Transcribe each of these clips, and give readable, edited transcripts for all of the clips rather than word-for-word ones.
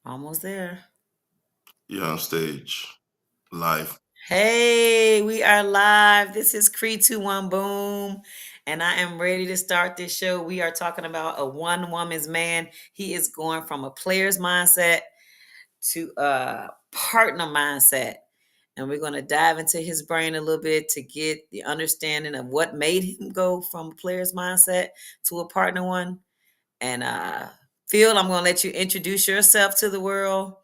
Almost there. You're on stage live. Hey, we are live. This is Cree 21 Boom, and I am ready to start this show. We are talking about a one woman's man. He is going from a player's mindset to a partner mindset. And we're going to dive into his brain a little bit to get the understanding of what made him go from a player's mindset to a partner one. And Phil, I'm going to let you introduce yourself to the world.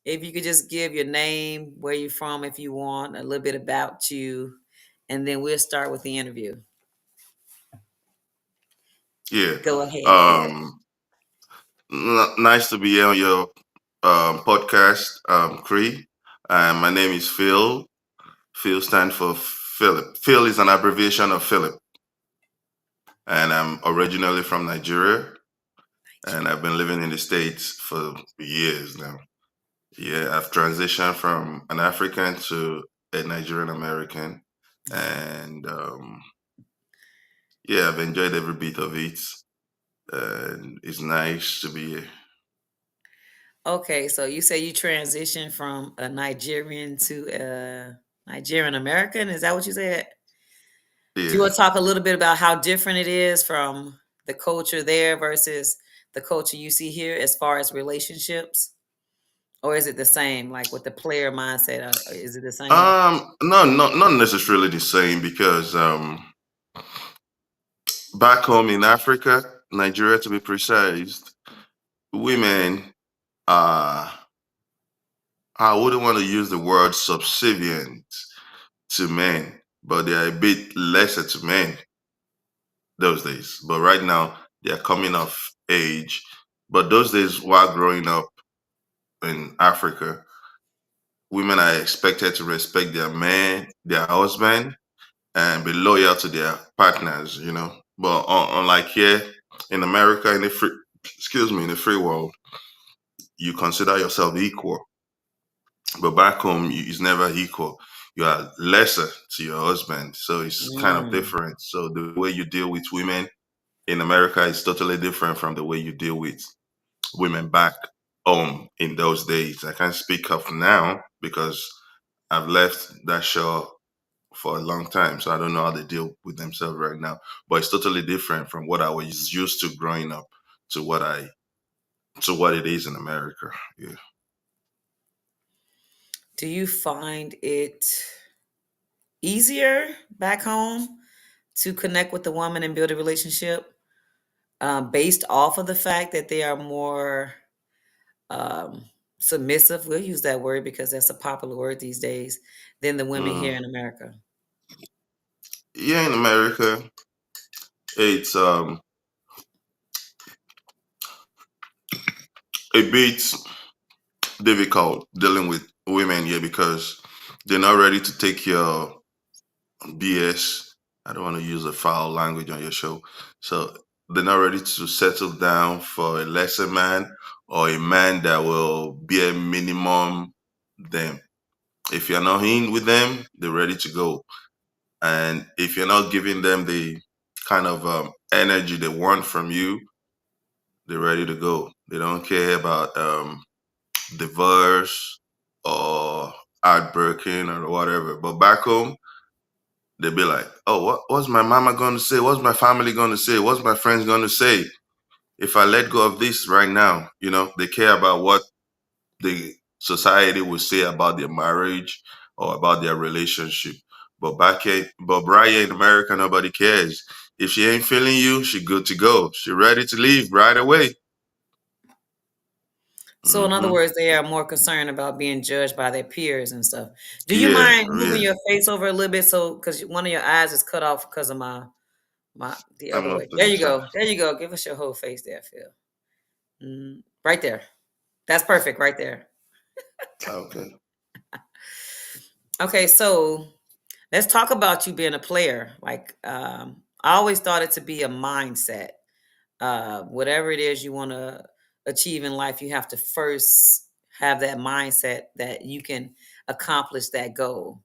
If you could just give your name, where you're from, if you want, a little bit about you, and then we'll start with the interview. Yeah. Go ahead, Phil. Um, Nice to be here on your podcast, Cree. My name is Phil. Phil stands for Philip. Phil is an abbreviation of Philip, and I'm originally from Nigeria, and I've been living in the States for years now. Yeah, I've transitioned from an African to a Nigerian American, and yeah, I've enjoyed every bit of it, and it's nice to be here. Okay, so you say you transitioned from a Nigerian to a Nigerian American. Is that what you said? Do you Yeah. want to talk a little bit about how different it is from the culture there versus the culture you see here as far as relationships? Or is it the same, like with the player mindset? Is it the same? No, not necessarily the same because back home in Africa, Nigeria to be precise, women are, I wouldn't want to use the word subservient to men, but they are a bit lesser to men those days. But right now, they are coming of age. But those days, while growing up in Africa, women are expected to respect their man, their husband, and be loyal to their partners. But unlike here in America, in the free, excuse me, in the free world, you consider yourself equal. But back home, it's never equal. You are lesser to your husband, so it's kind of Mm. different. So the way you deal with women in America is totally different from the way you deal with women back home in those days. I can't speak of now because I've left that show for a long time, so I don't know how they deal with themselves right now. But it's totally different from what I was used to growing up to what it is in America. Yeah. Do you find it easier back home to connect with the woman and build a relationship based off of the fact that they are more um, submissive? We'll use that word because that's a popular word these days than the women here Mm. in America. Yeah, in America, it's a bit difficult dealing with women here because they're not ready to take your BS. I don't want to use a foul language on your show. So they're not ready to settle down for a lesser man or a man that will be a minimum them. If you're not in with them, they're ready to go. And if you're not giving them the kind of energy they want from you, they're ready to go. They don't care about divorce or heartbreaking or whatever. But back home, they'll be like, "Oh, what's my mama going to say? What's my family going to say? What's my friends going to say if I let go of this right now?" They care about what the society will say about their marriage or about their relationship. But right here in America, nobody cares. If she ain't feeling you, she good to go. She ready to leave right away. So, in other Hmm. words, they are more concerned about being judged by their peers and stuff. Do you Yeah, mind moving yeah. your face over a little bit so because one of your eyes is cut off because of my the I'm other up way? to There the you side. go. There you go. Give us your whole face there, Phil. Right there. That's perfect right there. Okay. Okay, so let's talk about you being a player. Like, I always thought it to be a mindset. Whatever it is you want to achieve in life, you have to first have that mindset that you can accomplish that goal.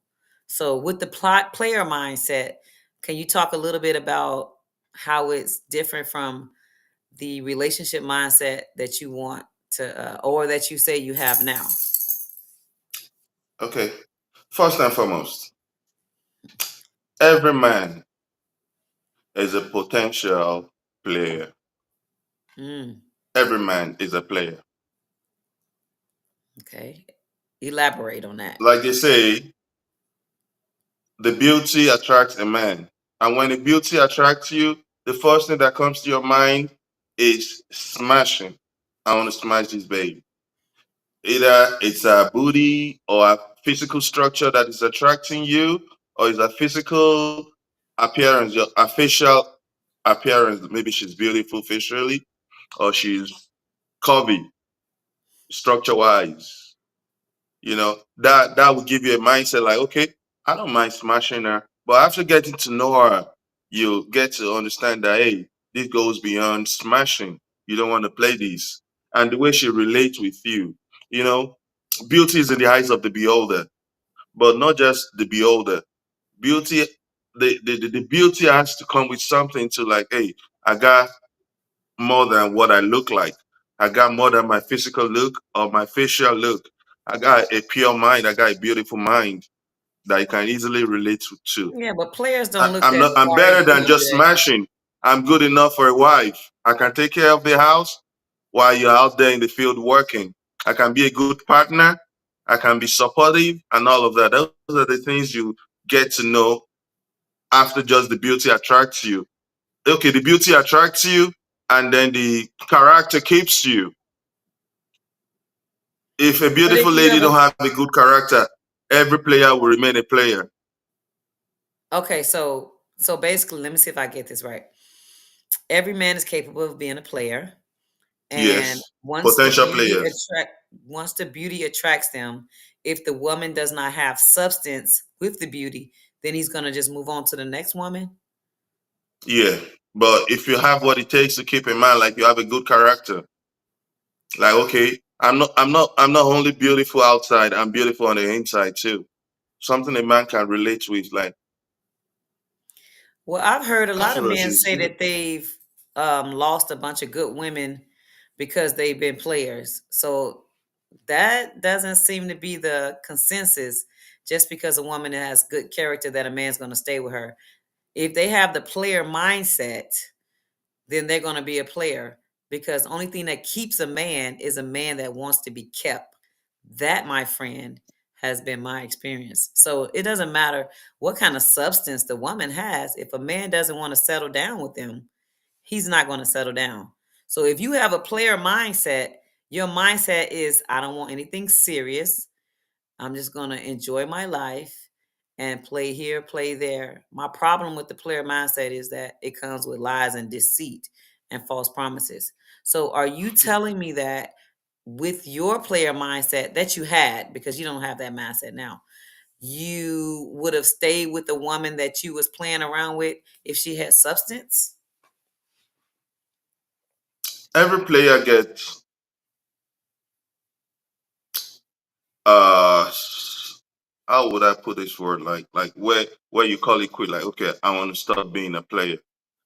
So, with the player mindset, can you talk a little bit about how it's different from the relationship mindset that you want or that you say you have now? Okay. First and foremost, every man is a potential player. Mm, Every man is a player. okay, elaborate on that. Like they say, the beauty attracts a man. And when the beauty attracts you, the first thing that comes to your mind is smashing. I want to smash this baby. Either it's a booty or a physical structure that is attracting you, or it's a physical appearance, a facial appearance. Maybe she's beautiful facially, or she's curvy structure wise. That would give you a mindset like, okay, I don't mind smashing her, but after getting to know her, you get to understand that, hey, this goes beyond smashing. You don't want to play this. And the way she relates with you, you know beauty is in the eyes of the beholder, but not just the beholder. Beauty, the beauty has to come with something to, like, hey, I got more than what I look like. I got more than my physical look or my facial look. I got a pure mind. I got a beautiful mind that you can easily relate to. Yeah, but players don't look I'm that not. I'm far better into than it, do just smashing. I'm good enough for a wife. I can take care of the house while you're out there in the field working. I can be a good partner. I can be supportive and all of that. Those are the things you get to know after just the beauty attracts you. Okay, the beauty attracts you, and then the character keeps you. If a But if beautiful you lady have don't have a good character, every player will remain a player. okay, so basically, let me see if I get this right. Every man is capable of being a player, and Yes, potential players. once the beauty attracts them, if the woman does not have substance with the beauty, then he's gonna just move on to the next woman. Yeah, but if you have what it takes to keep in mind, like you have a good character, like, okay, I'm not only beautiful outside, I'm beautiful on the inside too. Something a man can relate with, like, Well, I've heard a lot of phosphorus men is, say that they've lost a bunch of good women because they've been players. So that doesn't seem to be the consensus. Just because a woman has good character, that a man's going to stay with her. If they have the player mindset, then they're going to be a player, because the only thing that keeps a man is a man that wants to be kept. That, my friend, has been my experience. So it doesn't matter what kind of substance the woman has. If a man doesn't want to settle down with them, he's not going to settle down. So if you have a player mindset, your mindset is, I don't want anything serious. I'm just going to enjoy my life and play here, play there. My problem with the player mindset is that it comes with lies and deceit and false promises. So, are you telling me that with your player mindset that you had, because you don't have that mindset now, you would have stayed with the woman that you was playing around with if she had substance? every player gets uh how would I put this word, like where you call it quit, like, okay, I want to stop being a player.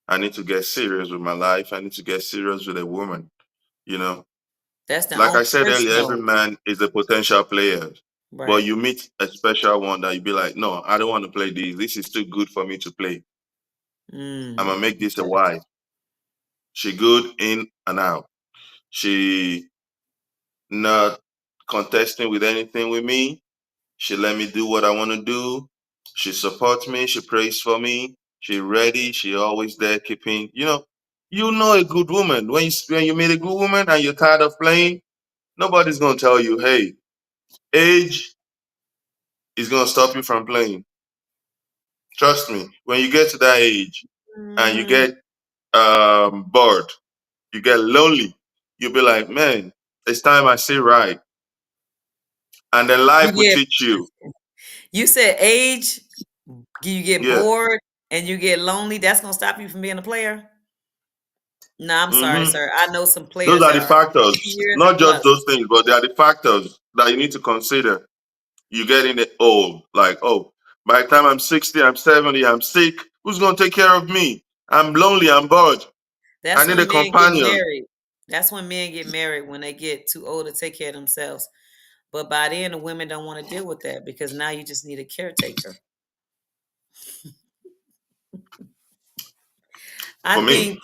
I need to get serious with my life. I need to get serious with a woman. You know, That's the like only I said earlier, every personal, man is a potential player. But right? you meet a special one that you be like, no, I don't want to play this. This is too good for me to play. I'm Mm, gonna make this a okay. wife. She good in and out. She not contesting with anything with me. She let me do what I want to do. She supports me. She prays for me. She ready. She always there, keeping. A good woman when you meet a good woman and you're tired of playing. Nobody's gonna tell you, hey, age is gonna stop you from playing. Trust me. When you get to that age and you Mm, get bored, you get lonely, you'll be like, man, it's time I say right. And then you life will get teach you. you said age, you get Yeah. bored and you get lonely. That's gonna stop you from being a player? No, I'm sorry, hmm sir. I know some Those players are that the are factors, 50 years and not just plus. those things, but they are the factors that you need to consider. You getting it old, like, oh, by the time I'm 60, I'm 70, I'm sick. Who's gonna take care of me? I'm lonely, I'm bored. I That's need a when men get companion. married. That's when men get married, when they get too old to take care of themselves. But by then, the women don't want to deal with that because now you just need a caretaker. I For me, think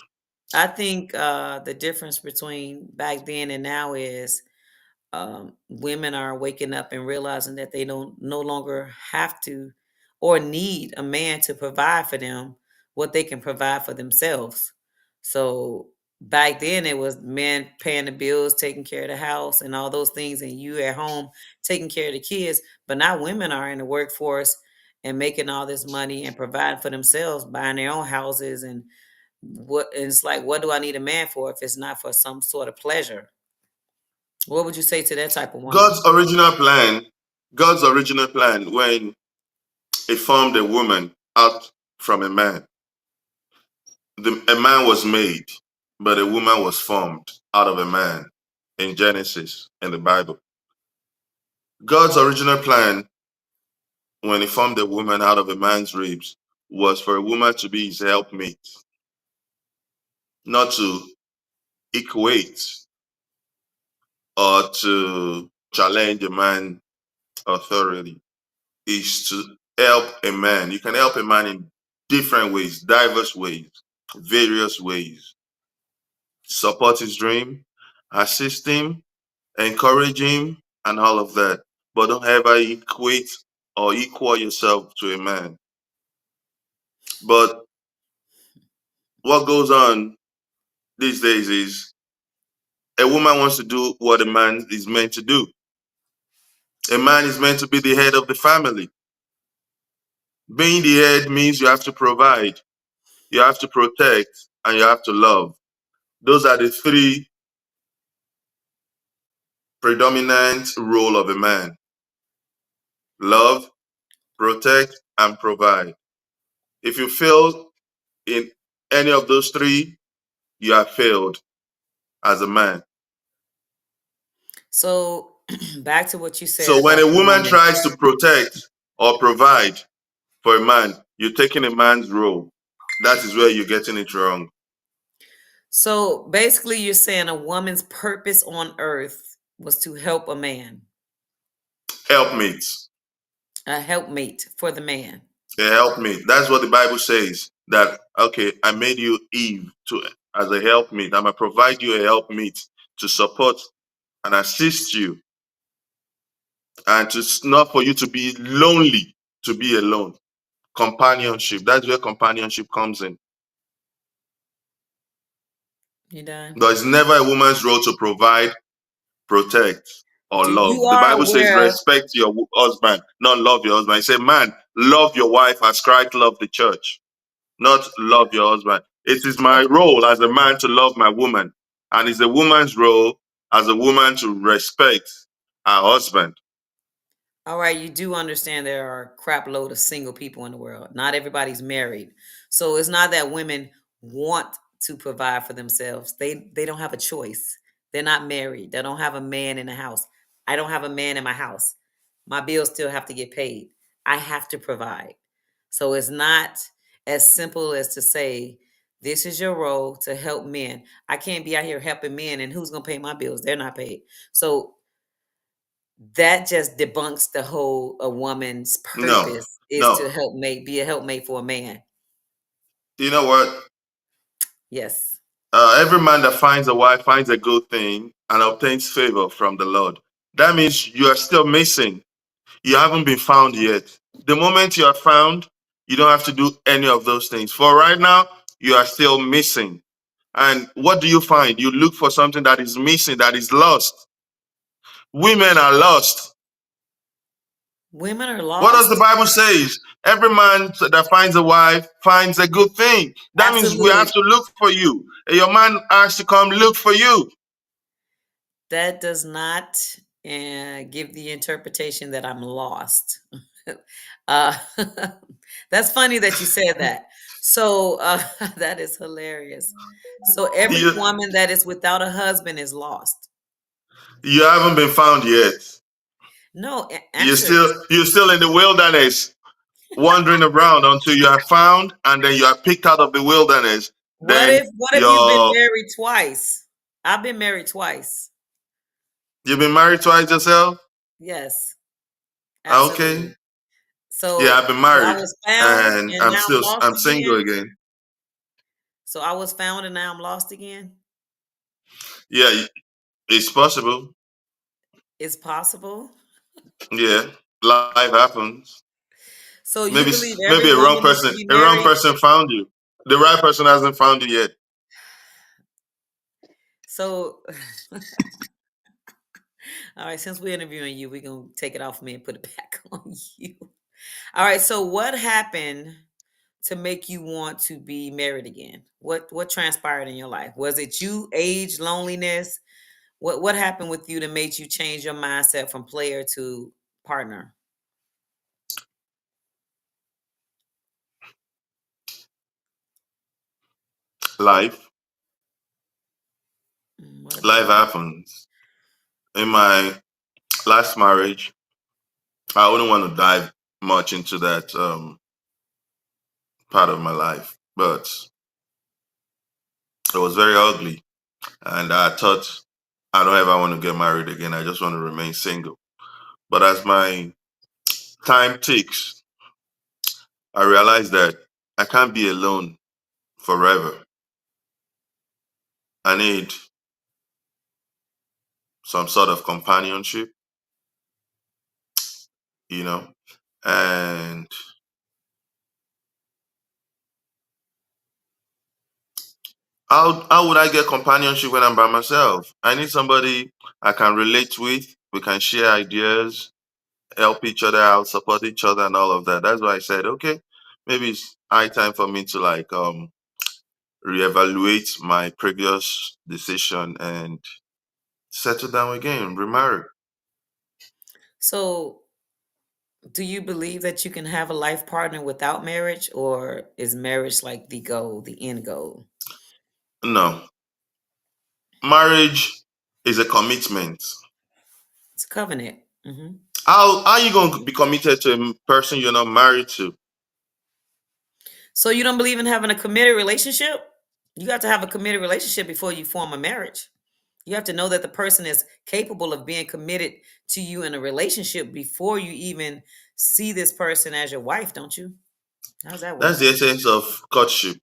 I think the difference between back then and now is women are waking up and realizing that they don't no longer have to or need a man to provide for them what they can provide for themselves. So back then it was men paying the bills, taking care of the house and all those things, and you at home taking care of the kids. But now women are in the workforce and making all this money and providing for themselves, buying their own houses and what and it's like, what do I need a man for if it's not for some sort of pleasure? What would you say to that type of woman? God's original plan, God's original plan when He formed a woman out from a man. A man was made, but a woman was formed out of a man in Genesis in the Bible. God's original plan when He formed a woman out of a man's ribs was for a woman to be his helpmate, not to equate or to challenge a man's authority. Is to help a man. You can help a man in different ways, diverse ways, various ways. Support his dream, assist him, encourage him, and all of that. But don't ever equate or equal yourself to a man. But what goes on these days is a woman wants to do what a man is meant to do. A man is meant to be the head of the family. Being the head means you have to provide, you have to protect, and you have to love. Those are the three predominant role of a man: love, protect, and provide. If you fail in any of those three, you have failed as a man. So back to what you said So when a about the woman woman. tries to protect or provide for a man, you're taking a man's role. That is where you're getting it wrong. So basically, you're saying a woman's purpose on earth was to help a man, Helpmates. a helpmate for the man. A helpmate. That's what the Bible says. That okay, I made you Eve to as a helpmate. I'm gonna provide you a helpmate to support and assist you, and to not for you to be lonely, to be alone. Companionship. That's where companionship comes in. You done? But it's never a woman's role to provide, protect, or Do you love. The are Bible says aware? respect your husband, not love your husband. It says, man, love your wife as Christ loved the church, not love your husband. It is my role as a man to love my woman, and it's a woman's role as a woman to respect her husband. All right, you do understand there are a crap load of single people in the world. Not everybody's married. So it's not that women want to provide for themselves. They don't have a choice. They're not married. They don't have a man in the house. I don't have a man in my house. My bills still have to get paid. I have to provide. So it's not as simple as to say this is your role to help men. I can't be out here helping men and who's going to pay my bills? They're not paid. So that just debunks the whole a woman's No, purpose is no. to be a helpmate for a man. You know what? Yes. Every man that finds a wife finds a good thing and obtains favor from the Lord. That means you are still missing. You haven't been found yet. The moment you are found, you don't have to do any of those things. For right now, you are still missing. And what do you find? You look for something that is missing, that is lost. Women are lost. Women are What does the lost? Bible say? Every man that finds a wife finds a good thing. That means we have Absolutely. to look for you. Your man has to come look for you. That does not give the interpretation that I'm lost. uh, that's funny that you said that. So that is hilarious. So every You, woman that is without a husband is lost. you haven't been found yet. No, You're answer still it. you're still in the wilderness, wandering around until you are found, and then you are picked out of the wilderness. Then What if you've been your married twice? I've been married twice. You've been married twice yourself? Yes, Okay. absolutely. Yeah, So, I've been so I married was found and and now I'm lost I'm single again. again. So I was found and now I'm lost again. Yeah, it's possible. It's possible. Yeah, life happens. So you believe every Maybe woman needs to be a wrong married? person found you. The right person hasn't found you yet. So, all right, since we're interviewing you, we're gonna take it off me and put it back on you. All right. So what happened to make you want to be married again? What transpired in your life? Was it you, age, loneliness? What happened with you that made you change your mindset from player to partner? Life, What about life life? happens. In my last marriage, I wouldn't want to dive much into that part of my life, but it was very ugly, and I thought I don't ever want to get married again. I just want to remain single. But as my time ticks, I realized that I can't be alone forever. I need some sort of companionship, you know. And how would I get companionship when I'm by myself? I need somebody I can relate with. We can share ideas, help each other out, support each other, and all of that. That's why I said, okay, maybe it's high time for me to like reevaluate my previous decision and settle down again, remarry. So do you believe that you can have a life partner without marriage, or is marriage like the goal, the end goal? No, marriage is a commitment. It's a covenant. How are you going to be committed to a person you're not married to? So you don't believe in having a committed relationship? You have to have a committed relationship before you form a marriage. You have to know that the person is capable of being committed to you in a relationship before you even see this person as your wife, don't you? How does that That's work? the essence of courtship.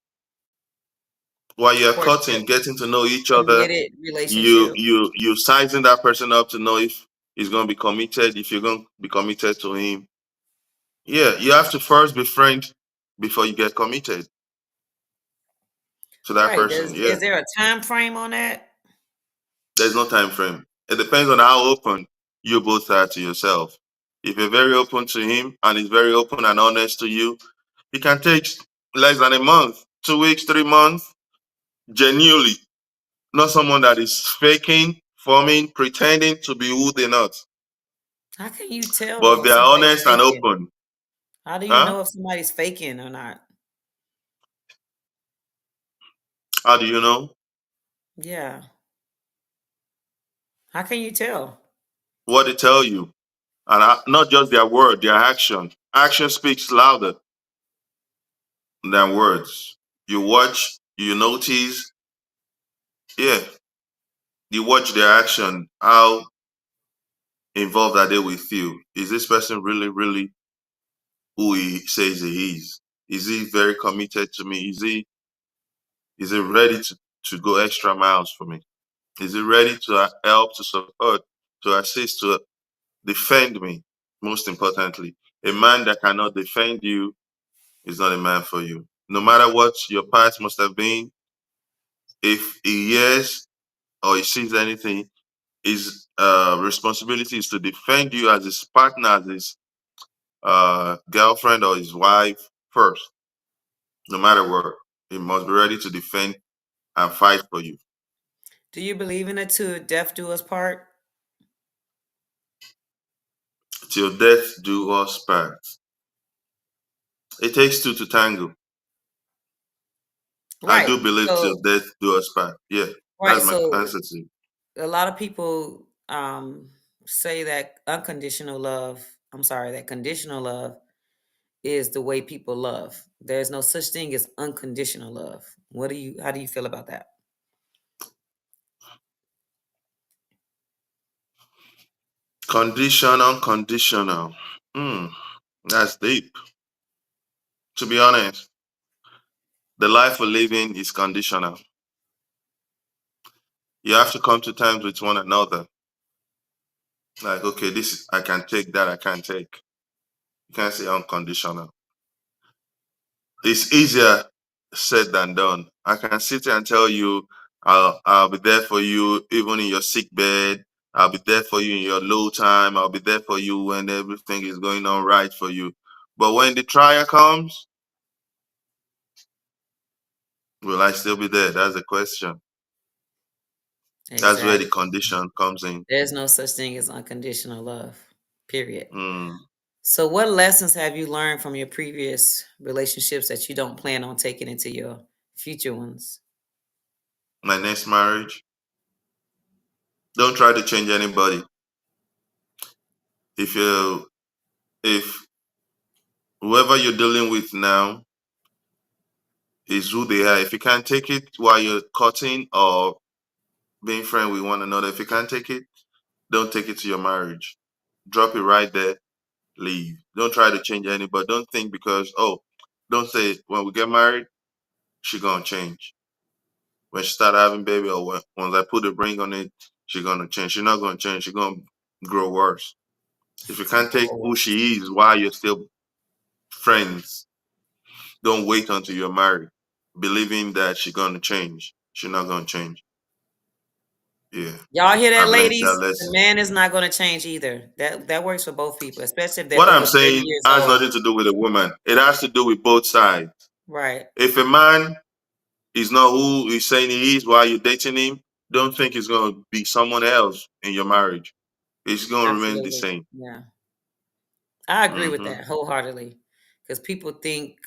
While you're Courtship, courting, getting to know each other, committed relationship. you sizing that person up to know if he's going to be committed, if you're going to be committed to him. Yeah, you have to first be friend before you get committed to that Right. person. Yeah, Is there a time frame on that? there's no time frame. It depends on how open you both are to yourself. If you're very open to him and he's very open and honest to you, it can take less than a month, 2 weeks, 3 months, genuinely. Not someone that is faking, forming, pretending to be who they're not. How can you tell But if if they are somebody's honest and faking? open, How do you huh? know if somebody's faking or not? How do you know? Yeah. How can you tell? What they tell you. And not just their word, their action. Action speaks louder than words. You watch, you notice, yeah, you watch their action. How involved are they with you? Is this person really, really who he says he is? Is he very committed to me? Is he ready to go extra miles for me? Is he ready to help, to support, to assist, to defend me? Most importantly, a man that cannot defend you is not a man for you. No matter what your past must have been, if he hears or he sees anything, his responsibility is to defend you as his partner, as his girlfriend or his wife first. No matter what, he must be ready to defend and fight for you Do you believe in it to death do us part? till death do us part. It takes two to tango. I Right. do believe till So death do us part. Yeah, right. that's my So answer to you. a lot of people say that unconditional love, I'm sorry, that conditional love is the way people love. There's no such thing as unconditional love. How do you feel about that? Condition, unconditional. Hmm, that's deep. To be honest, the life we're living is conditional. You have to come to terms with one another. Like, okay, I can take that, I can't take. You can't say unconditional. It's easier said than done. I can sit here and tell you, I'll be there for you even in your sick bed. I'll be there for you in your low time. I'll be there for you when everything is going on right for you. But when the trial comes, will I still be there? That's the question. That's where the Exactly. condition comes in. There's no such thing as unconditional love, period. Mm. So, what lessons have you learned from your previous relationships that you don't plan on taking into your future ones? My next marriage, don't try to change anybody. If you if whoever you're dealing with now is who they are, if you can't take it while you're cutting or being friend with one another, if you can't take it, don't take it to your marriage. Drop it right there, leave. Don't try to change anybody. Don't think because, don't say when we get married, she gonna change. When she start having baby or once I put a ring on it, she gonna change. She's not gonna change. She gonna grow worse. If you can't take who Gross. she is while you're still friends, don't wait until you're married, believing that she's gonna change. She's not gonna change. Yeah, Y'all hear that, I've learned that ladies? The lesson. man is not going to change either. That works for both people, especially if they're What I'm over 30 saying years has old. nothing to do with a woman. It has to do with both sides. Right. If a man is not who he's saying he is while you're dating him, don't think he's gonna be someone else in your marriage. It's gonna remain the Absolutely. same. Yeah. I agree with Hmm. that wholeheartedly because people think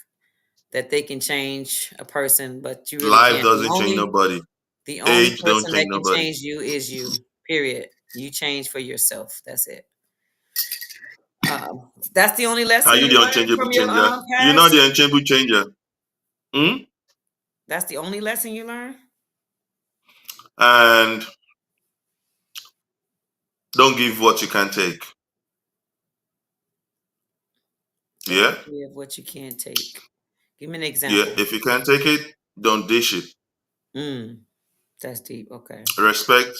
that they can change a person, but you really Life can't. doesn't change nobody. The only Age don't person that change can nobody. change you is you. Period. You change for yourself. That's it. That's the only Are lesson you you the learned unchangeable from your changer? You're not past. the unchangeable changer. Hmm? That's the only lesson you learned. And don't give what you can't take. Yeah? Don't give what you can't take. Give me an Yeah. example. If you can't take it, don't dish it. Mm, that's deep. Okay. Respect,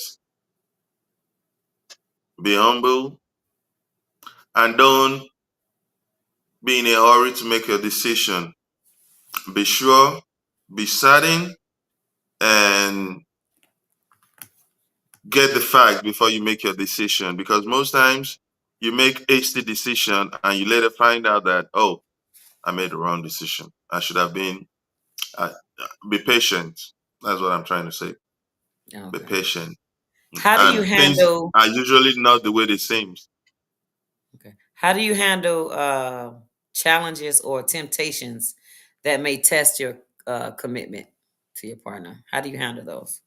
be humble, and don't be in a hurry to make your decision. Be sure, be certain, and get the fact before you make your decision. Because most times you make hasty decision and you later find out that, oh, I made the wrong decision. I should have been. Uh, be patient. That's what I'm trying to say. Be Okay. patient. How do you And things handle? are usually not the way they seem. Okay. How do you handle challenges or temptations that may test your commitment to your partner? How do you handle those?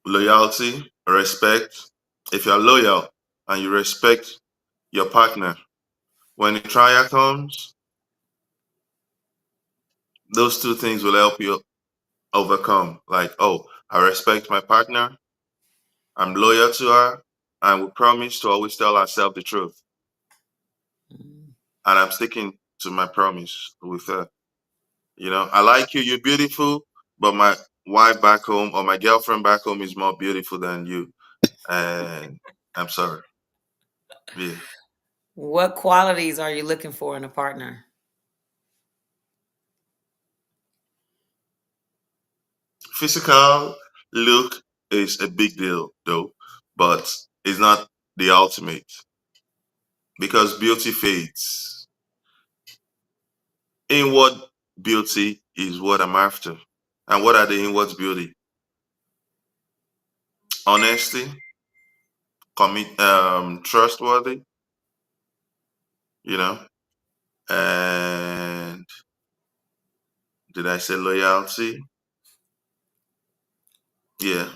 Loyalty, respect. If you're loyal and you respect your partner, when the trial comes, those two things will help you overcome. Like, oh, I respect my partner, I'm loyal to her, and we promise to always tell ourselves the truth. Mm. And I'm sticking to my promise with her. I like you, you're beautiful, but my wife back home or my girlfriend back home is more beautiful than you. And I'm sorry. Yeah. What qualities are you looking for in a partner? Physical look is a big deal though, but it's not the ultimate because beauty fades. Inward beauty is what I'm after. And what are the inward beauty? Honesty, trustworthy, you know, and did I say loyalty? Yeah,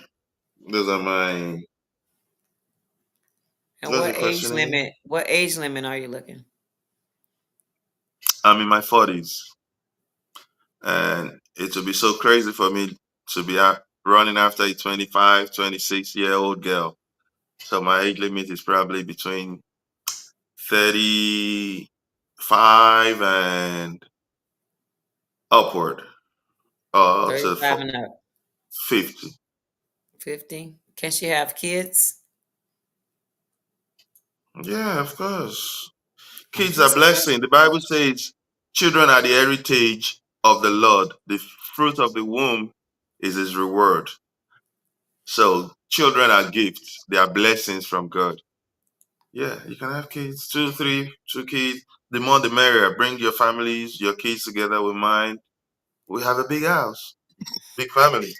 those are my. And What's the what age question again? limit? What age limit are you looking? I'm in my 40s, and it would be so crazy for me to be running after a 25, 26-year-old girl. So my age limit is probably between 35 and upward, to 35 and up. 50. 50. Can she have kids? Yeah, of course. I'm Kids are just blessing. The Bible says children are the heritage of the Lord. The fruit of the womb is his reward. So children are gifts. They are blessings from God. Yeah, you can have kids, two, three, two kids. The more the merrier. Bring your families, your kids together with mine. We have a big house, big family.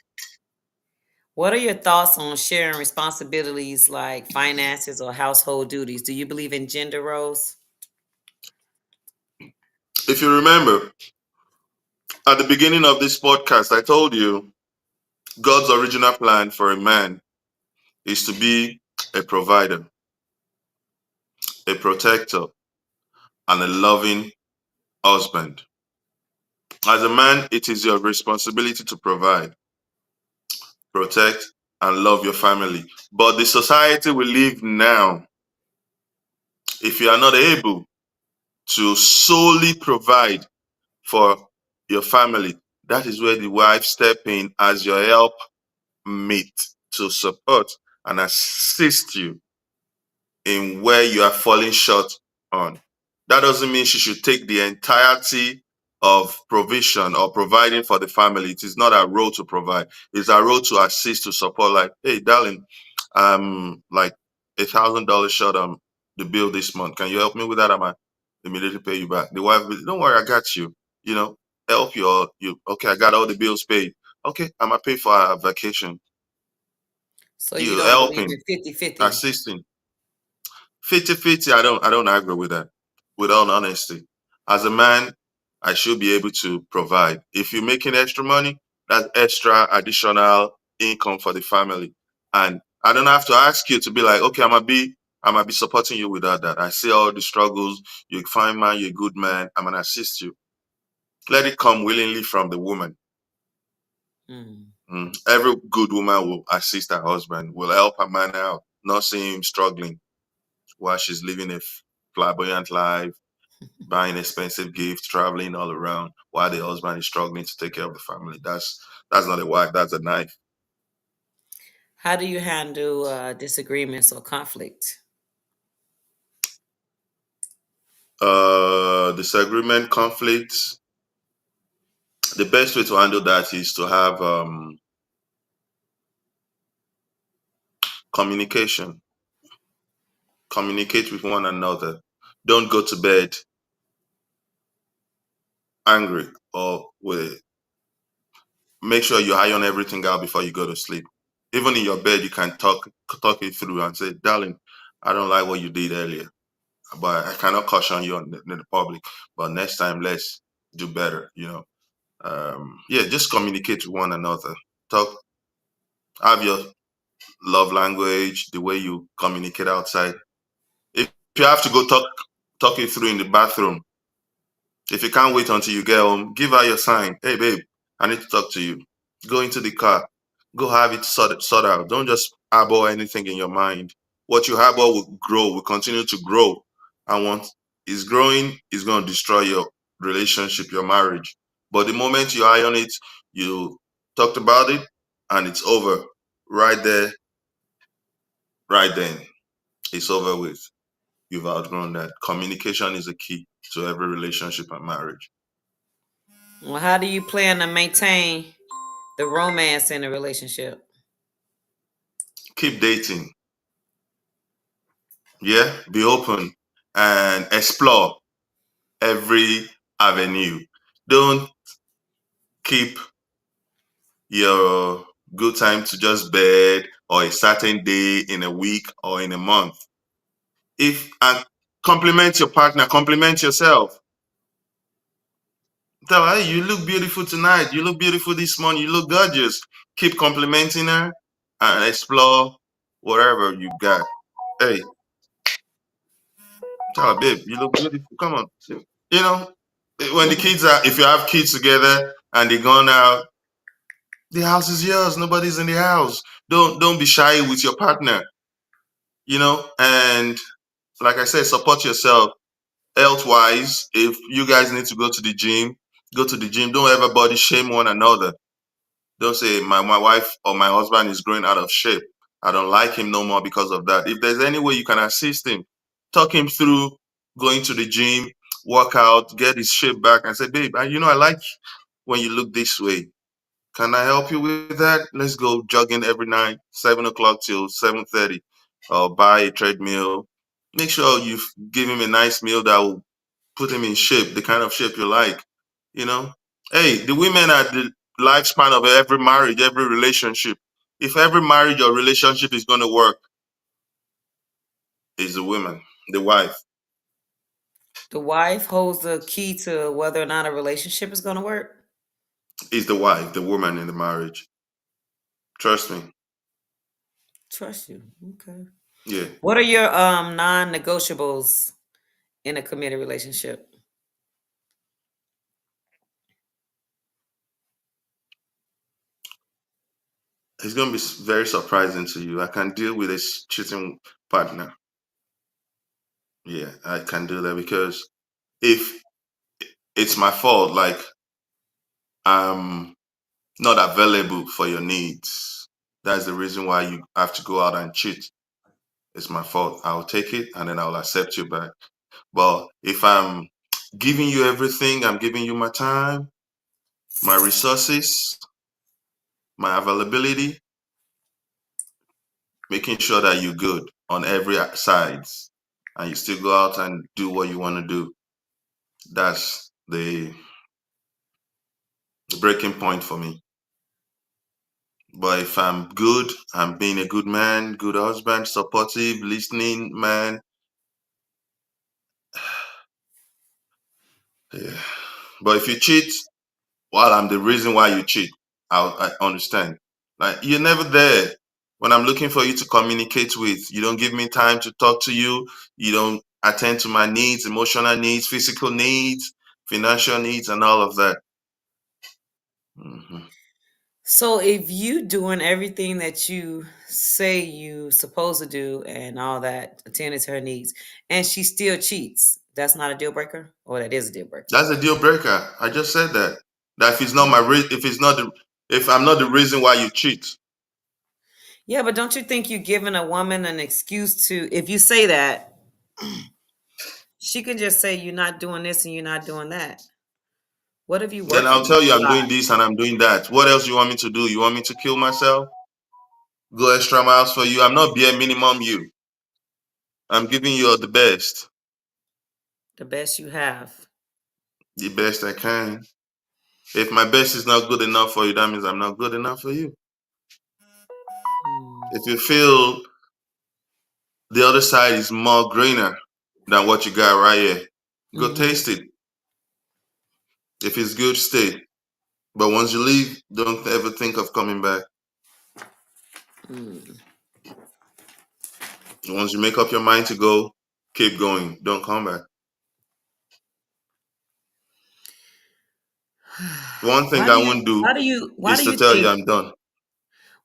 What are your thoughts on sharing responsibilities like finances or household duties? Do you believe in gender roles? If you remember, at the beginning of this podcast, I told you God's original plan for a man is to be a provider, a protector, and a loving husband. As a man, it is your responsibility to provide, protect, and love your family. But the society we live now, if you are not able to solely provide for your family, that is where the wife step in as your help mate to support and assist you in where you are falling short on. That doesn't mean she should take the entirety of provision or providing for the family. It is not our role to provide. It's our role to assist, to support. Like, hey, darling, like $1,000 short on the bill this month. Can you help me with that? I might immediately pay you back. The wife, will, don't worry, I got you. You know, help you. Or you okay? I got all the bills paid. Okay, I'm gonna pay for our vacation. So you You don't believe helping, in 50-50? assisting. 50-50, I don't agree with that. With all honesty. As a man, I should be able to provide. If you're making extra money, that's extra additional income for the family. And I don't have to ask you to be like, okay, I'm gonna be supporting you without that. I see all the struggles. You're a fine man, you're a good man. I'm gonna assist you. Let it come willingly from the woman. Hmm. Every good woman will assist her husband, will help her man out, not see him struggling while she's living a flamboyant life, buying expensive gifts, traveling all around, while the husband is struggling to take care of the family. That's not a wife. That's a knife. How do you handle disagreements or conflict? Disagreement, conflicts. The best way to handle that is to have communication. Communicate with one another. Don't go to bed angry or with. Make sure you iron everything out before you go to sleep. Even in your bed, you can talk it through and say, "Darling, I don't like what you did earlier, but I cannot caution you in the public. But next time, let's do better." Yeah, just communicate with one another. Talk, have your love language, the way you communicate outside. If you have to go talk it through in the bathroom, if you can't wait until you get home, give her your sign. Hey, babe, I need to talk to you. Go into the car. Go have it sort out. Don't just harbor anything in your mind. What you harbor will grow, will continue to grow. And once it's growing, it's going to destroy your relationship, your marriage. But the moment you iron it, you talked about it, and it's over. Right there, right then, it's over with. You've outgrown that. Communication is a key to every relationship and marriage. Well, how do you plan to maintain the romance in a relationship? Keep dating. Yeah, be open and explore every avenue. Don't keep your good time to just bed or a certain day in a week or in a month. If and compliment your partner, compliment yourself. Tell her, hey, you look beautiful tonight. You look beautiful this morning. You look gorgeous. Keep complimenting her and explore whatever you got. Hey, tell her, babe, you look beautiful. Come on. You know, when the kids are, if you have kids together and they're gone out, the house is yours. Nobody's in the house. Don't be shy with your partner. and like I said, support yourself health wise. If you guys need to go to the gym, go to the gym. Don't ever body shame one another. Don't say my wife or my husband is growing out of shape. I don't like him no more because of that. If there's any way you can assist him, talk him through going to the gym, work out, get his shape back, and say, babe, I like when you look this way. Can I help you with that? Let's go jogging every night, 7 o'clock till 7:30, or buy a treadmill. Make sure you give him a nice meal that will put him in shape, the kind of shape you like. You know, hey, the women are the lifespan of every marriage, every relationship. If every marriage or relationship is going to work, is the woman, the wife, The wife holds the key to whether or not a relationship is going to work. is the wife, the woman in the marriage. Trust me. Trust you. Okay. Yeah, What are your non-negotiables in a committed relationship? it's going to be very surprising to you. I can deal with a cheating partner. Yeah, I can do that because if it's my fault, like I'm not available for your needs, that's the reason why you have to go out and cheat. It's my fault. I'll take it and then I'll accept you back. But if I'm giving you everything, I'm giving you my time, my resources, my availability, making sure that you're good on every sides, and you still go out and do what you want to do. That's the breaking point for me. But if I'm good, I'm being a good man, good husband, supportive, listening man. Yeah. But if you cheat, well, I'm the reason why you cheat. I understand. Like you're never there when I'm looking for you to communicate with. You don't give me time to talk to you. You don't attend to my needs, emotional needs, physical needs, financial needs, and all of that. Hmm. So if you doing everything that you say you supposed to do and all that, attending to her needs, and she still cheats, that's not a deal breaker, or that is a deal breaker. That's a deal breaker. I just said that. That if it's not Mm. if it's not if I'm not the reason why you cheat, Yeah, but don't you think you're giving a woman an excuse to? If you say that, she can just say you're not doing this and you're not doing that. What if you then working I'll tell you a I'm lot? doing this and I'm doing that. What else you want me to do? You want me to kill myself? Go extra miles for you? I'm not bare minimum you. I'm giving you the best, The best you have. the best I can. If my best is not good enough for you, that means I'm not good enough for you. Mm. If you feel the other side is more greener than what you got right here, go Mm-hmm. taste it. If it's good, stay. But once you leave, don't ever think of coming back. Mm. Once you make up your mind to go, keep going. Don't come back. One thing Why do I you? won't do Why do you? Why is do to you tell you think? I'm done.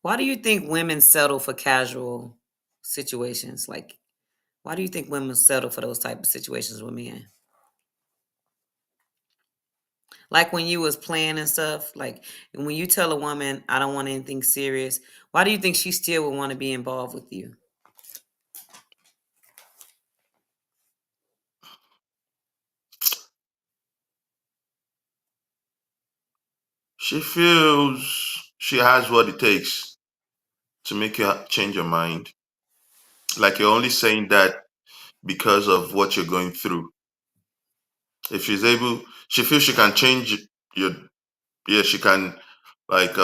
Why do you think women settle for casual situations? Like, why do you think women settle for those type of situations with men? Like when you was playing and stuff. Like when you tell a woman, "I don't want anything serious," why do you think she still would want to be involved with you? She feels she has what it takes to make you change your mind. Like you're only saying that because of what you're going through. If she's able, she feels she can change your, yeah, she can like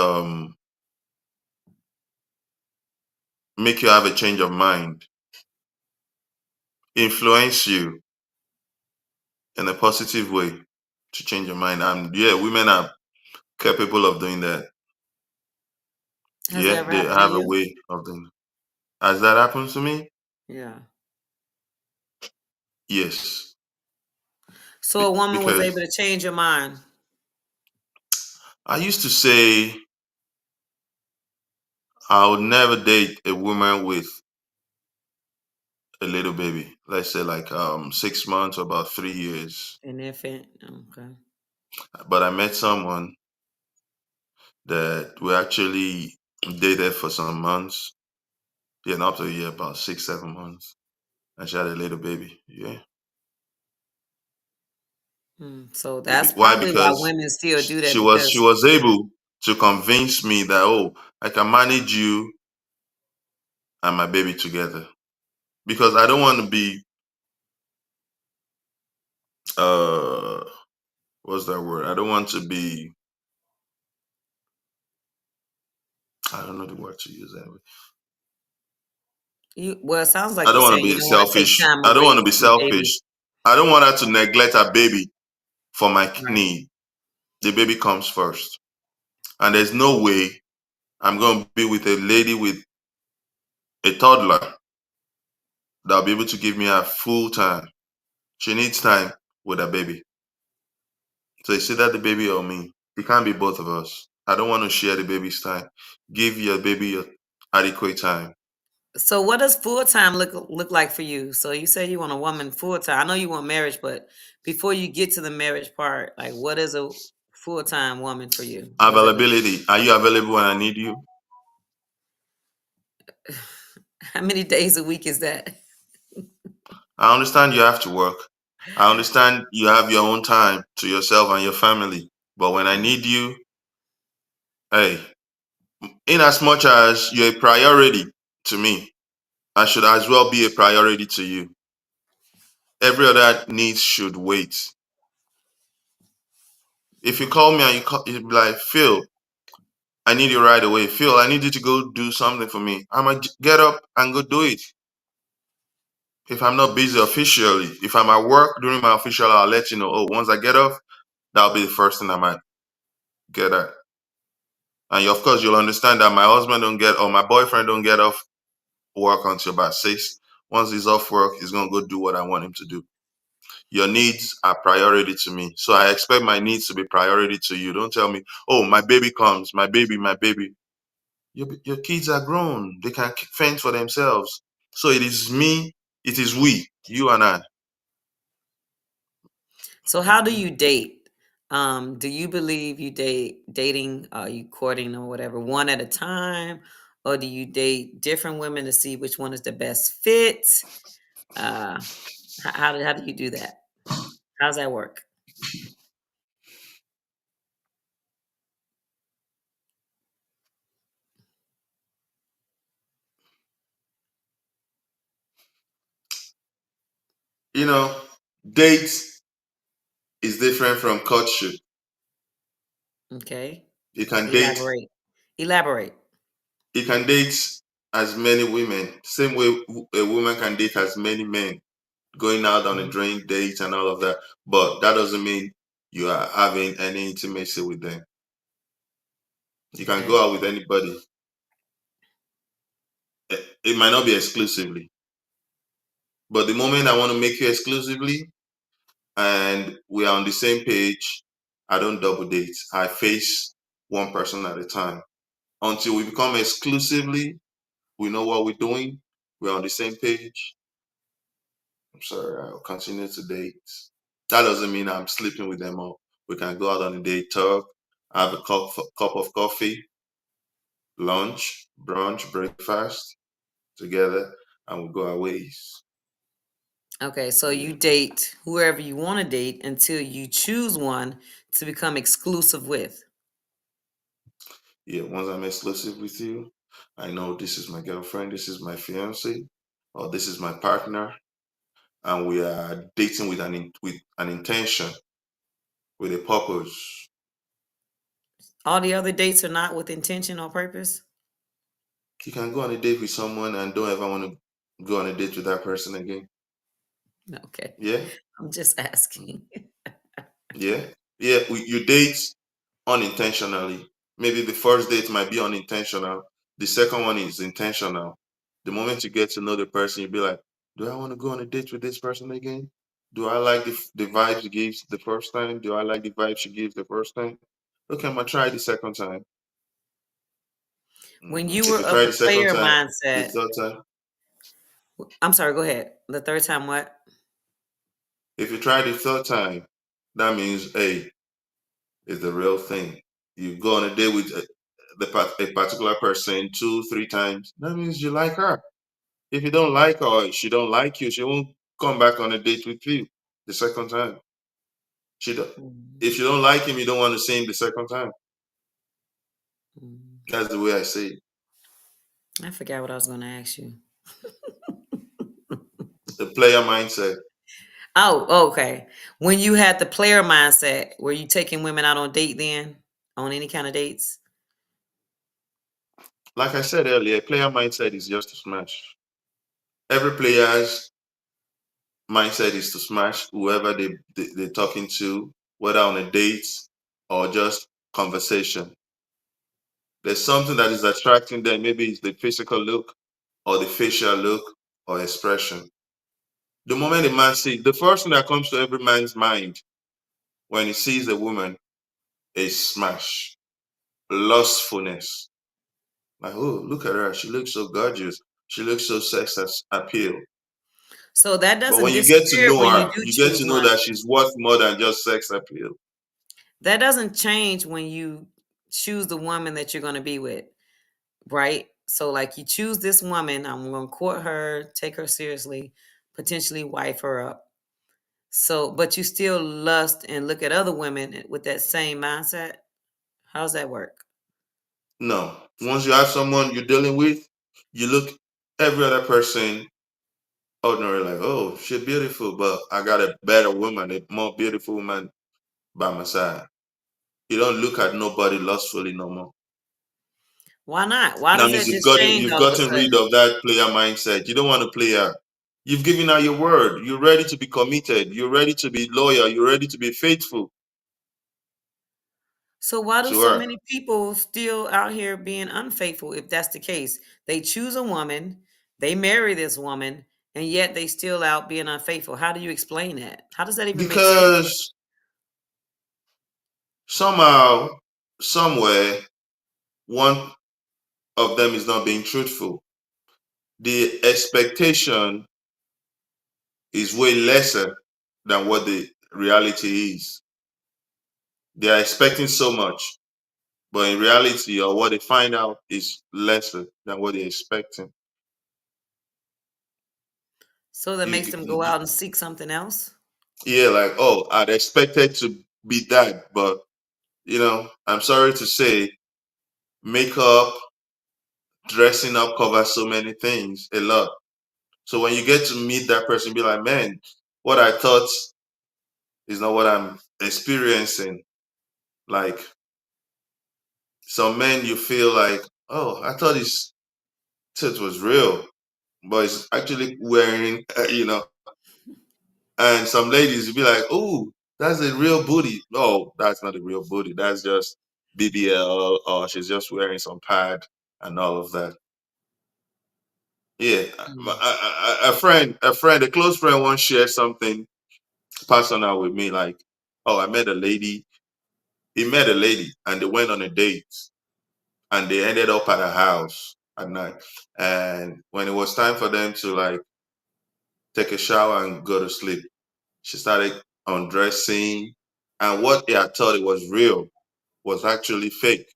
make you have a change of mind, influence you in a positive way to change your mind. And yeah, women are capable of doing that. Has that Yeah, ever they happened to have a you? way of doing it. Has that happened to me? Yeah. Yes. So a woman was able Because to change your mind. I used to say I would never date a woman with a little baby. Let's say like 6 months or about 3 years. An infant. Okay. But I met someone that we actually dated for some months. Yeah, not up to a year, about 6, 7 months. And she had a little baby. Yeah. So that's Why? probably why Because women still do she that was she because was able to convince me that, oh, I can manage you and my baby together. Because I don't want to be uh what's that word? I don't want to be, I don't know the word to use anyway. well, it sounds I like you're don't want to saying you be don't want to take selfish. time I don't away want to be from the baby. selfish. I don't want her to neglect her baby for my Right. need. The baby comes first. And there's no way I'm going to be with a lady with a toddler that'll be able to give me her full time. She needs time with her baby. So it's either the baby or me. It can't be both of us. I don't want to share the baby's time. Give your baby your adequate time. So what does full time look like for you? So you say you want a woman full time. I know you want marriage, but before you get to the marriage part, like what is a full time woman for you? What does that look Availability. Are you available when I need you? like? How many days a week is that? I understand you have to work. I understand you have your own time to yourself and your family. But when I need you, hey, in as much as you're a priority to me, I should as well be a priority to you. Every other needs should wait. If you call me and you be like, Phil, I need you right away. Phil, I need you to go do something for me. I'm going to get up and go do it. If I'm not busy officially, if I'm at work during my official, I'll let you know. Oh, once I get off, that'll be the first thing I might get at. And of course, you'll understand that my husband don't get, or my boyfriend don't get off work until about 6. Once he's off work, he's going to go do what I want him to do. Your needs are priority to me. So I expect my needs to be priority to you. Don't tell me, oh, my baby comes, my baby, my baby. Your kids are grown. They can fend for themselves. So it is me, it is we, you and I. So how do you date? Do you believe you dating, you courting or whatever, one at a time, or do you date different women to see which one is the best fit? Uh, how do you do that? How does that work? You know, date is different from courtship. Okay, You can date, elaborate. Elaborate. you can date as many women. Same way a woman can date as many men, going out on a Mhm. drink date and all of that. But that doesn't mean you are having any intimacy with them. You can Okay. go out with anybody. It might not be exclusively, but the moment I want to make you exclusively and we are on the same page, I don't double date. I face one person at a time until we become exclusively. We know what we're doing. We're on the same page. I'm sorry, I'll continue to date. That doesn't mean I'm sleeping with them all. We can go out on a date, talk, have a cup of coffee, lunch, brunch, breakfast together, and we go our ways. Okay, so Yeah. you date whoever you want to date until you choose one to become exclusive with. Yeah, once I'm exclusive with you, I know this is my girlfriend, this is my fiance, or this is my partner, and we are dating with with an intention, with a purpose. All the other dates are not with intention or purpose. You can go on a date with someone and don't ever want to go on a date with that person again. Okay, Yeah, I'm just asking. yeah, yeah. You date unintentionally. Maybe the first date might be unintentional. The second one is intentional. The moment you get to know the person, you'll be like, do I want to go on a date with this person again? Do I like the vibe she gives the first time? Do I like the vibe she gives the first time? Okay, I'm gonna try the second time. When you If were you of try the the second player time, the mindset, third time. I'm sorry, go ahead. The third time what? If you try the third time, that means, hey, it's the real thing. You go on a date with a particular person two, three times, that means you like her. If you don't like her or she don't like you, she won't come back on a date with you the second time. She don't, Mm, if you don't like him, you don't want to see him the second time. mm. That's the way I say it. I forgot what I was going to ask you. The player mindset. Oh, okay. When you had the player mindset, were you taking women out on date then? On any kind of dates? Like I said earlier, player mindset is just to smash. Every player's mindset is to smash whoever they're talking to, whether on a date or just conversation. There's something that is attracting them. Maybe it's the physical look or the facial look or expression. The moment a man sees, the first thing that comes to every man's mind when he sees a woman is smash, lustfulness. Like, oh, look at her. She looks so gorgeous. She looks so appeal. So that But doesn't when you get to disappear know when you her, do you get choose to know one. that she's worth more than just sex appeal. That doesn't change when you choose the woman that you're going to be with, right? So, like, you choose this woman, I'm going to court her, take her seriously, potentially wife her up. So, but you still lust and look at other women with that same mindset. How's that work? No. Once you have someone you're dealing with, you look every other person ordinary like, oh, she's beautiful, but I got a better woman, a more beautiful woman by my side. You don't look at nobody lustfully no more. Why not? Why That does means that just change you've all of a gotten rid sudden? of that player mindset. You don't want to play her. You've given her your word. You're ready to be committed. You're ready to be loyal. You're ready to be faithful So why do to so her. many people still out here being unfaithful if that's the case? They choose a woman, they marry this woman, and yet they still out being unfaithful. How do you explain that? How does that even make sense? Because somehow, somewhere, one of them is not being truthful. The expectation is way lesser than what the reality is. They are expecting so much, but in reality, or what they find out is lesser than what they're expecting. So that You, makes them go you, out and seek something else? yeah, like, oh, I'd expected to be that, but I'm sorry to say, makeup, dressing up covers so many things, a lot. So when you get to meet that person, be like, man, what I thought is not what I'm experiencing. Like some men, you feel like, oh, I thought his tit was real, but it's actually wearing, And some ladies, you be like, oh, that's a real booty. No, that's not a real booty. That's just BBL, or she's just wearing some pad and all of that. Yeah, Mm. a close friend once shared something personal with me. Like, oh, I met a lady. He met a lady, and they went on a date, and they ended up at a house at night. And when it was time for them to like take a shower and go to sleep, she started undressing, and what they had thought it was real was actually fake.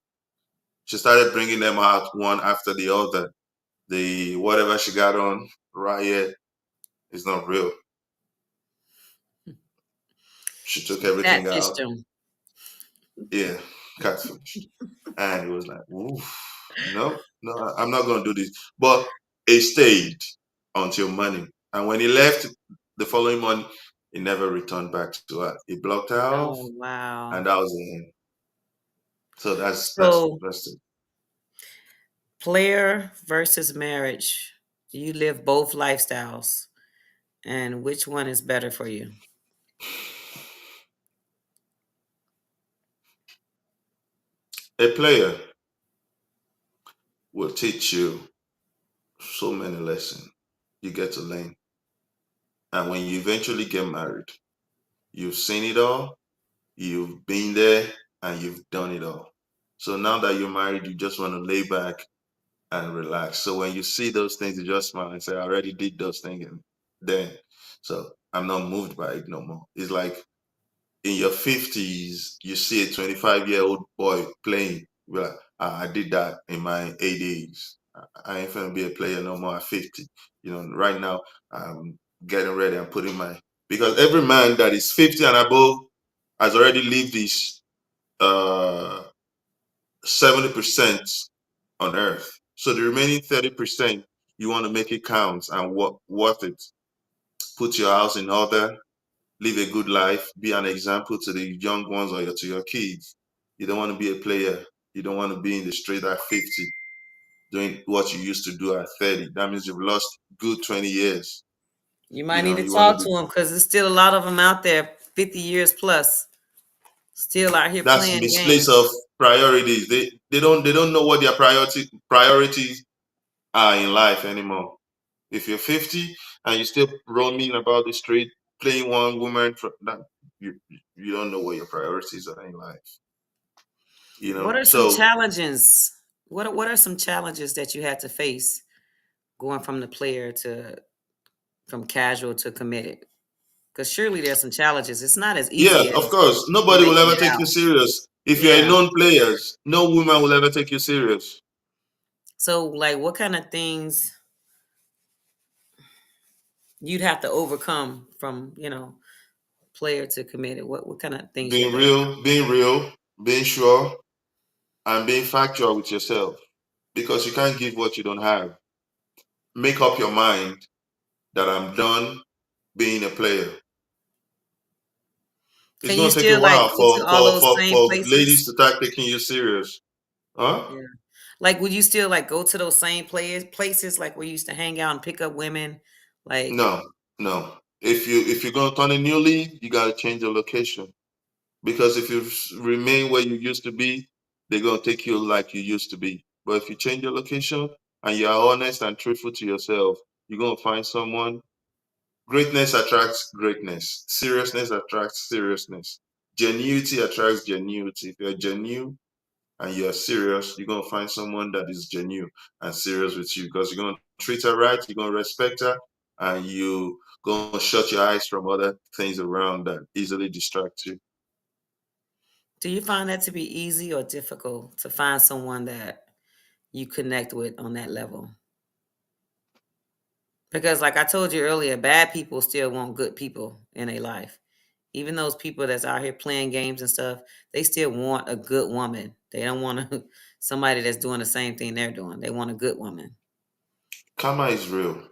She started bringing them out one after the other. The whatever she got on right here is not real. She took She everything catfished out. them. Yeah, catfish. And it was like, oof, no, no, I'm not going to do this. But he stayed until morning. And when he left the following morning, he never returned back to her. He blocked her off, Oh, wow. and that was the end. So So, that's it. player versus marriage. You live both lifestyles, and which one is better for you? A player will teach you so many lessons you get to learn. And when you eventually get married, you've seen it all, you've been there, and you've done it all. So now that you're married, you just want to lay back and relax. So when you see those things, you just smile and say, I already did those things. And then, so I'm not moved by it no more. It's like in your 50s, you see a 25-year-old boy playing. You're like, I did that in my 80s. I ain't gonna be a player no more at 50. Right now, I'm getting ready and putting because every man that is 50 and above has already lived his uh 70% on earth. So the remaining 30%, you want to make it count and worth it. Put your house in order, live a good life, be an example to the young ones or to your kids. You don't want to be a player. You don't want to be in the street at 50 doing what you used to do at 30. That means you've lost good 20 years. You might need to You want to talk be, to them because there's still a lot of them out there, 50 years plus, still out here that's playing misplace games. of priorities. They don't know what their priorities are in life anymore. If you're 50 and you're still roaming about the street playing one woman, that you don't know what your priorities are in life. What are some So challenges? What are some challenges that you had to face going from the player to from casual to committed? Because surely there's some challenges. It's not as yeah, easy of as course, you're nobody will making ever it take you out. serious. If you're a Yeah. known player, no woman will ever take you serious. So like what kind of things you'd have to overcome from, player to committed? What kind of things you have Being to overcome? real, being real, being sure, and being factual with yourself. Because you can't give what you don't have. Make up your mind that I'm done being a player. It's Can you gonna take a still like while go to for all for those for, same for ladies places? to start taking you serious. Huh? Yeah. Like would you still like go to those same places like where you used to hang out and pick up women? Like No, no. If you're gonna turn a new leaf, you gotta change your location. Because if you remain where you used to be, they're gonna take you like you used to be. But if you change your location and you are honest and truthful to yourself, you're gonna find someone. Greatness attracts greatness. Seriousness attracts seriousness. Genuity attracts genuity. If you're genuine and you're serious, you're gonna find someone that is genuine and serious with you because you're gonna treat her right, you're gonna respect her, and you gonna shut your eyes from other things around that easily distract you. do you find that to be easy or difficult to find someone that you connect with on that level? Because like I told you earlier, bad people still want good people in their life. Even those people that's out here playing games and stuff, they still want a good woman. They don't want somebody that's doing the same thing they're doing. They want a good woman. Karma is real.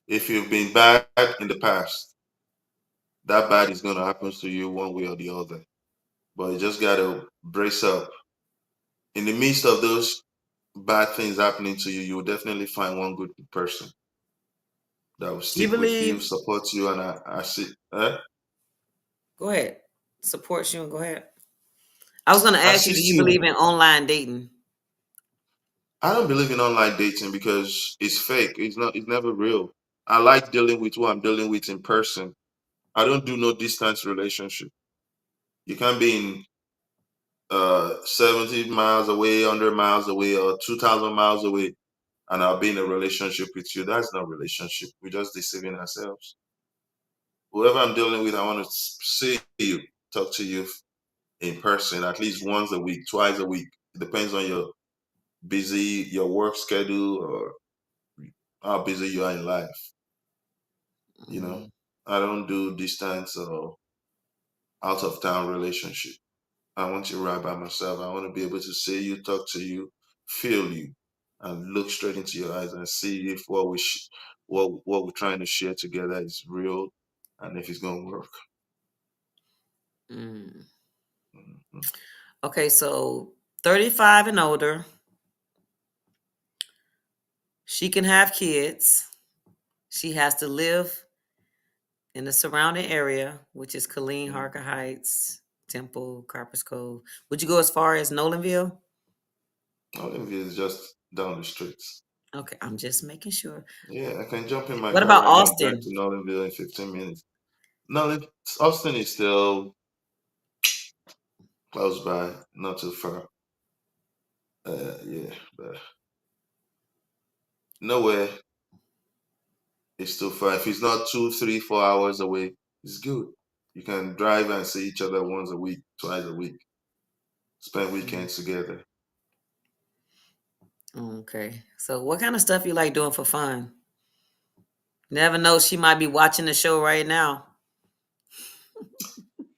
If you've been bad in the past, that bad is gonna happen to you one way or the other. But you just gotta brace up. In the midst of those bad things happening to you, you will definitely find one good person that will You stick with you, believe? support you, and I see. Go ahead. Supports you and go ahead. I was gonna ask you, do Assist you believe you. in online dating? I don't believe in online dating because it's fake. It's not. It's never real. I like dealing with who I'm dealing with in person. I don't do no distance relationship. You can't be in 70 miles away, 100 miles away, or 2,000 miles away, and I'll be in a relationship with you. That's not relationship. We're just deceiving ourselves. Whoever I'm dealing with, I want to see you, talk to you in person at least once a week, twice a week. It depends on your work schedule or how busy you are in life. You know, Mm, I don't do distance or out of town relationship. I want you right by myself. I want to be able to see you, talk to you, feel you, and look straight into your eyes and see if what we're trying to share together is real and if it's gonna work. mm. Mhm. Okay, so 35 and older, she can have kids. She has to live in the surrounding area, which is Colleen, Mhm. Harker Heights, Temple, Carpers Cove. Would you go as far as Nolanville? Olympia is just down the street. Okay, I'm just making sure. Yeah, I can jump in my What car about right now, get Austin? to Nolanville in 15 minutes. No, Austin is still close by, not too far. Yeah, but nowhere is too far. If it's not 2, 3, 4 hours away, it's good. You can drive and see each other once a week, twice a week, spend Mm, weekends together. okay. So, what kind of stuff you like doing for fun? Never know, she might be watching the show right now.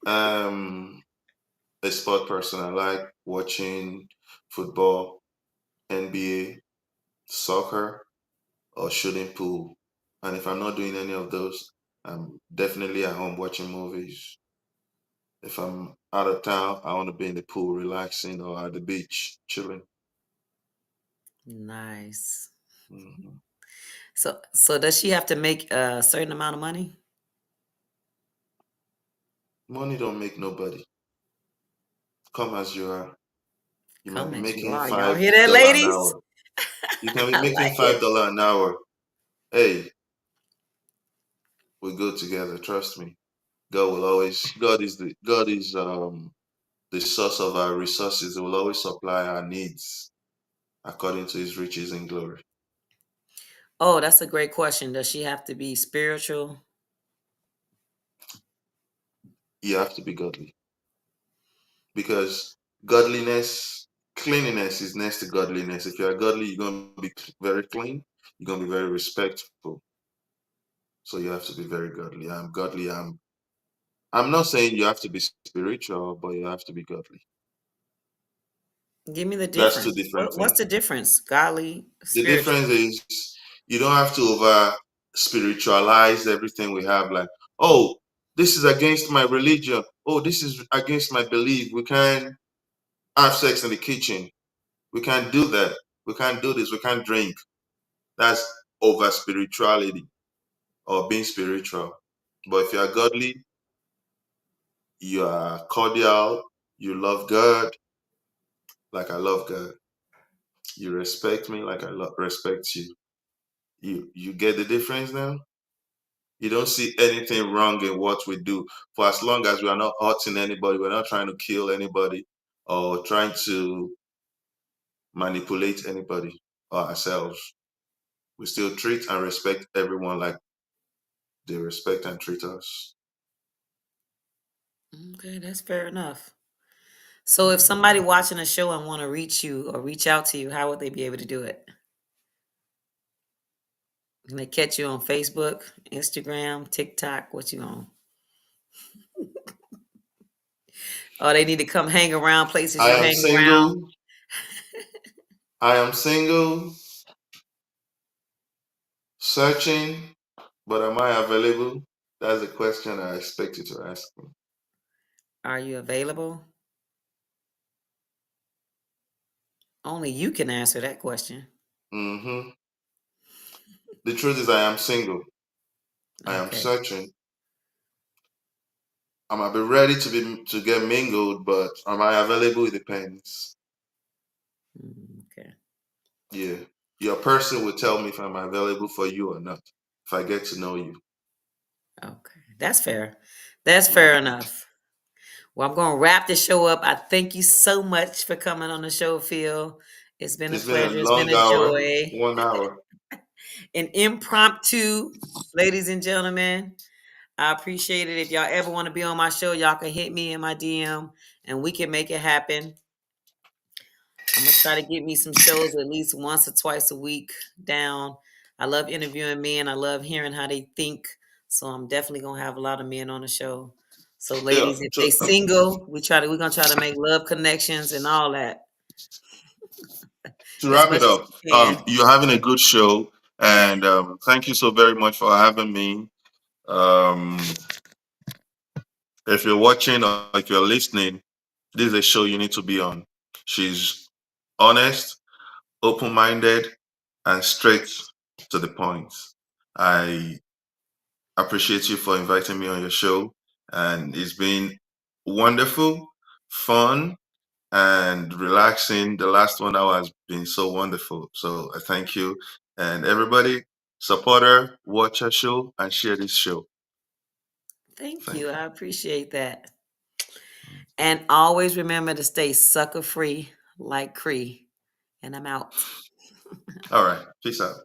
Um, a sport person. I like watching football, NBA, soccer, or shooting pool. And if I'm not doing any of those, I'm definitely at home watching movies. If I'm out of town, I want to be in the pool relaxing or at the beach chilling. Nice. Mhm. So does she have to make a certain amount of money? Money don't make nobody. Come as you are. You might Come be as you making are. Y'all five hear that, dollar an ladies? hour. You can be I making like five it. dollar an hour. Hey, we go together. Trust me. God will always. God is the source of our resources. He will always supply our needs according to His riches in glory. Oh, that's a great question. Does she have to be spiritual? You have to be godly because godliness, cleanliness is next to godliness. If you are godly, you're gonna be very clean. You're gonna be very respectful. So you have to be very godly. I'm godly. I'm not saying you have to be spiritual, but you have to be godly. Give me the That's two difference. different What's things. the difference? Godly, The difference spiritual. is you don't have to over spiritualize everything we have. Like, oh, this is against my religion. Oh, this is against my belief. We can't have sex in the kitchen. We can't do that. We can't do this. We can't drink. That's over spirituality or being spiritual. But if you are godly, you are cordial, you love God like I love God. You respect me like respect you. You get the difference now? You don't see anything wrong in what we do. For as long as we are not hurting anybody, we're not trying to kill anybody or trying to manipulate anybody or ourselves. We still treat and respect everyone like they respect and treat us. Okay, that's fair enough. So if Mhm. somebody watching a show and want to reach you or reach out to you, how would they be able to do it? Can they catch you on Facebook, Instagram, TikTok? What you on? Oh, they need to come hang around places I you am hang around. single. I am single, searching, but am I available? That's a question I expect you to ask me. Are you available? Only you can answer that question. Hmm. The truth is, I am single. I am Okay. searching. I might be ready to get mingled, but am I available? It depends. Okay. Yeah, your person will tell me if I'm available for you or not. If I get to know you. Okay. That's fair. That's fair Mhm. enough. Well, I'm going to wrap the show up. I thank you so much for coming on the show, Phil. It's been a It's been a pleasure. It's been long a hour, joy. 1 hour. An impromptu, ladies and gentlemen. I appreciate it. If y'all ever want to be on my show, y'all can hit me in my DM and we can make it happen. I'm gonna try to get me some shows at least once or twice a week down. I love interviewing men. I love hearing how they think. So I'm definitely gonna have a lot of men on the show. So Yeah. ladies, if they single, we're gonna try to make love connections and all that To as wrap much it as up, we can. you're having a good show, and thank you so very much for having me. Um, if you're watching or if you're listening, this is a show you need to be on. She's honest, open-minded, and straight to the point. I appreciate you for inviting me on your show, and it's been wonderful, fun, and relaxing. The last 1 hour has been so wonderful. So I thank you, and everybody, support her, watch her show, and share this show. Thank you. Thank you. I appreciate that. And always remember to stay sucker free like Cree. And I'm out. All right. Peace out.